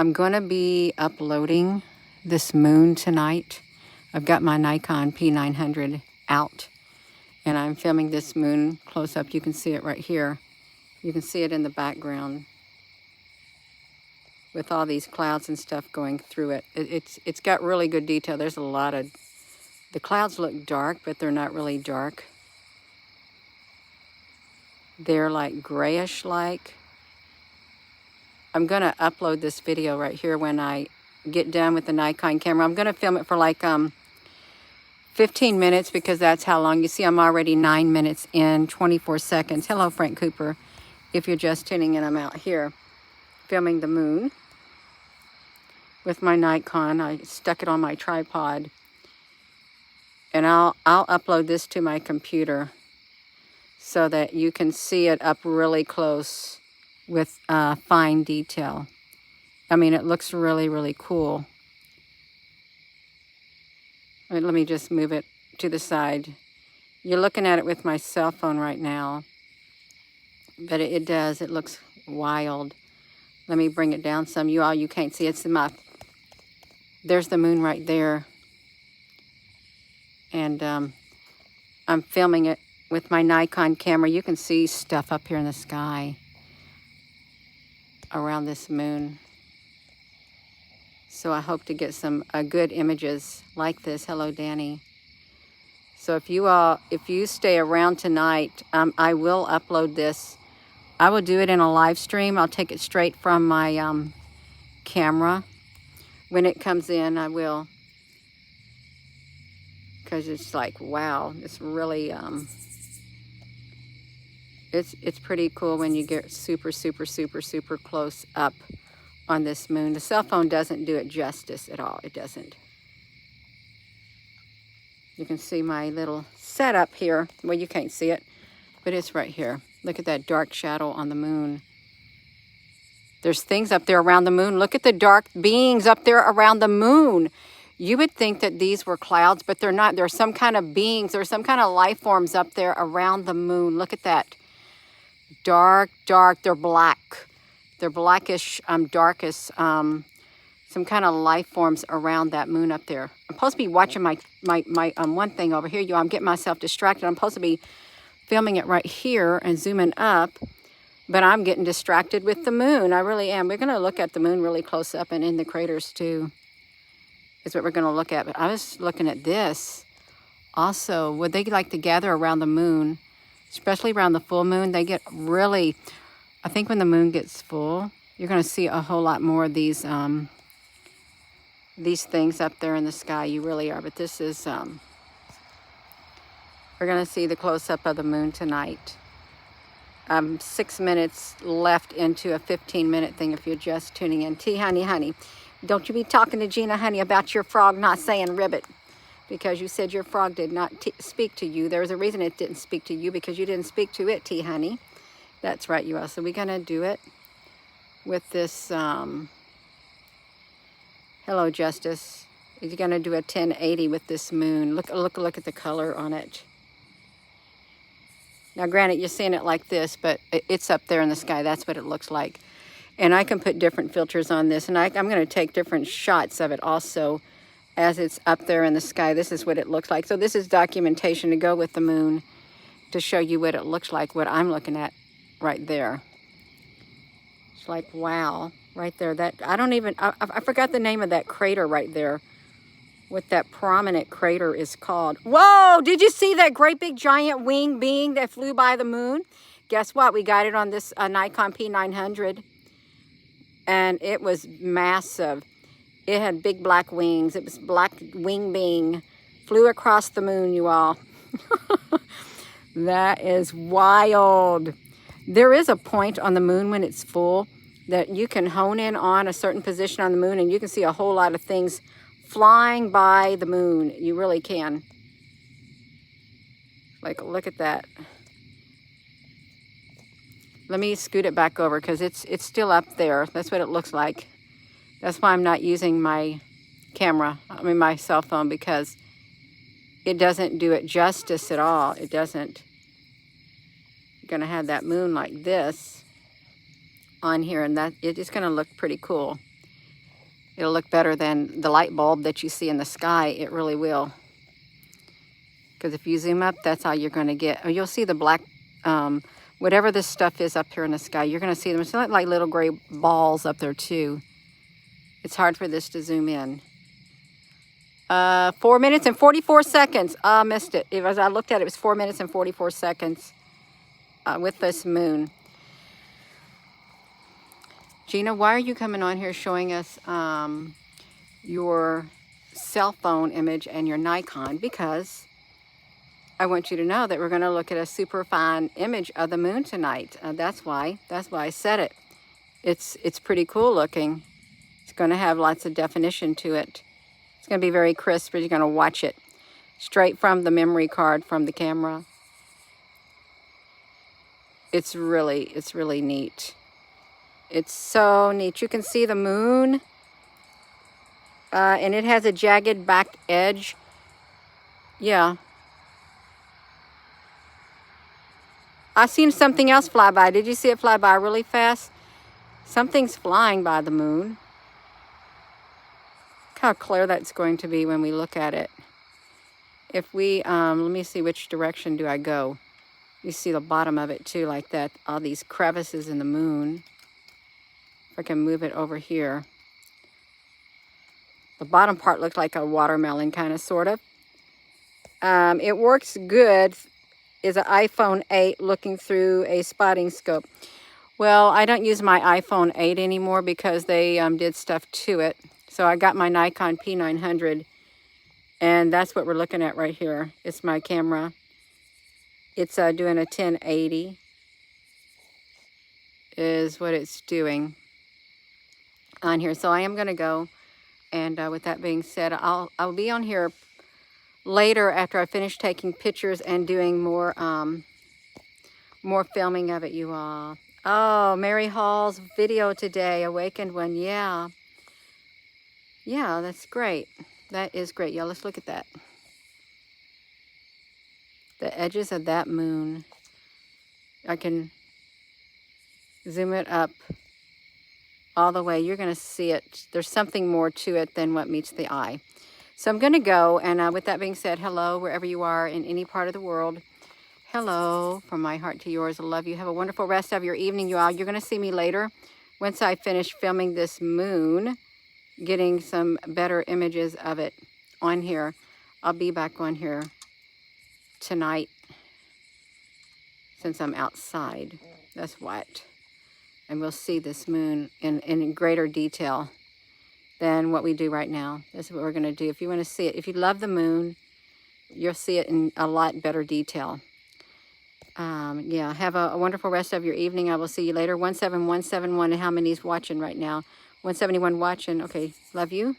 I'm going to be uploading this moon tonight. I've got my Nikon P900 out, and I'm filming this moon close up. You can see it right here. You can see it in the background with all these clouds and stuff going through it. It's got really good detail. There's a lot of, the clouds look dark, but they're not really dark. They're like grayish like. I'm going to upload this video right here when I get done with the Nikon camera. I'm going to film it for like 15 minutes because that's how long. You see, I'm already 9 minutes in, 24 seconds. Hello, Frank Cooper. If you're just tuning in, I'm out here filming the moon with my Nikon. I stuck it on my tripod. And I'll upload this to my computer so that you can see it up really close with fine detail. I mean, it looks really, really cool. Let me just move it to the side. You're looking at it with my cell phone right now, but it does. It looks wild. Let me bring it down some. You can't see it. It's my, there's the moon right there. And I'm filming it with my Nikon camera. You can see stuff up here in the sky around this moon. So I hope to get some good images like this. Hello, Danny. So if you stay around tonight, I will upload this. I will do it in a live stream. I'll take it straight from my camera. When it comes in, I will. Because it's like, wow, it's really, it's pretty cool when you get super, super, super, super close up on this moon. The cell phone doesn't do it justice at all. It doesn't. You can see my little setup here. Well, you can't see it, but it's right here. Look at that dark shadow on the moon. There's things up there around the moon. Look at the dark beings up there around the moon. You would think that these were clouds, but they're not. There's some kind of beings. There's some kind of life forms up there around the moon. Look at that. Dark, dark. They're black. They're blackish, darkest. Some kind of life forms around that moon up there. I'm supposed to be watching my one thing over here. I'm getting myself distracted. I'm supposed to be filming it right here and zooming up, but I'm getting distracted with the moon. I really am. We're going to look at the moon really close up and in the craters too. Is what we're going to look at. But I was looking at this. Also, would they like to gather around the moon, especially around the full moon? They get really, I think when the moon gets full, you're going to see a whole lot more of these things up there in the sky. You really are. But this is, we're going to see the close-up of the moon tonight. 6 minutes left into a 15-minute thing if you're just tuning in. Honey. Don't you be talking to Gina, honey, about your frog not saying ribbit, because you said your frog did not speak to you. There's a reason it didn't speak to you, because you didn't speak to it, honey. That's right, you are. So we're going to do it with this, hello, Justice. You're going to do a 1080 with this moon. Look at the color on it. Now, granted, you're seeing it like this, but it's up there in the sky. That's what it looks like. And I can put different filters on this, and I'm going to take different shots of it also as it's up there in the sky. This is what it looks like. So this is documentation to go with the moon to show you what it looks like, what I'm looking at right there. It's like, wow, right there. That I forgot the name of that crater right there, what that prominent crater is called. Whoa, did you see that great big giant wing being that flew by the moon? Guess what? We got it on this Nikon P900. And it was massive. It had big black wings. It was black wing being. Flew across the moon, you all. That is wild. There is a point on the moon when it's full that you can hone in on a certain position on the moon, and you can see a whole lot of things flying by the moon. You really can. Like, look at that. Let me scoot it back over because it's still up there. That's what it looks like. That's why I'm not using my camera, my cell phone, because it doesn't do it justice at all. It doesn't. You're going to have that moon like this on here, and that it's going to look pretty cool. It'll look better than the light bulb that you see in the sky. It really will. Because if you zoom up, that's all you're going to get. Oh, you'll see the black, whatever this stuff is up here in the sky, you're going to see them. It's like little gray balls up there too. It's hard for this to zoom in. 4 minutes and 44 seconds. I missed it. As I looked at it, it was 4 minutes and 44 seconds with this moon. Gina, why are you coming on here showing us your cell phone image and your Nikon? Because I want you to know that we're going to look at a super fine image of the moon tonight. That's why I said it. It's pretty cool looking. It's going to have lots of definition to it. It's going to be very crisp, but you're going to watch it straight from the memory card from the camera. It's really neat. It's so neat. You can see the moon, and it has a jagged back edge. Yeah. I seen something else fly by. Did you see it fly by really fast? Something's flying by the moon. How clear that's going to be when we look at it. If we, let me see, which direction do I go? You see the bottom of it too, like that. All these crevices in the moon. If I can move it over here. The bottom part looked like a watermelon, kind of, sort of. It works good. Is an iPhone 8 looking through a spotting scope. Well, I don't use my iPhone 8 anymore because they did stuff to it. So I got my Nikon P900, and that's what we're looking at right here. It's my camera. It's doing a 1080 is what it's doing on here. So I am going to go, and with that being said, I'll be on here later after I finish taking pictures and doing more more filming of it, you all. Oh, Mary Hall's video today, Awakened One. Yeah. Yeah, that's great. That is great. Yeah, let's look at that. The edges of that moon. I can zoom it up all the way. You're going to see it. There's something more to it than what meets the eye. So I'm going to go, and with that being said, hello, wherever you are in any part of the world. Hello, from my heart to yours. I love you. Have a wonderful rest of your evening, you all. You're going to see me later once I finish filming this moon, getting some better images of it on here. I'll be back on here tonight since I'm outside. That's what. And we'll see this moon in greater detail than what we do right now. That's what we're going to do. If you want to see it, if you love the moon, you'll see it in a lot better detail. Yeah, have a wonderful rest of your evening. I will see you later. 17171, and how many's watching right now? 171 watching. Okay, love you.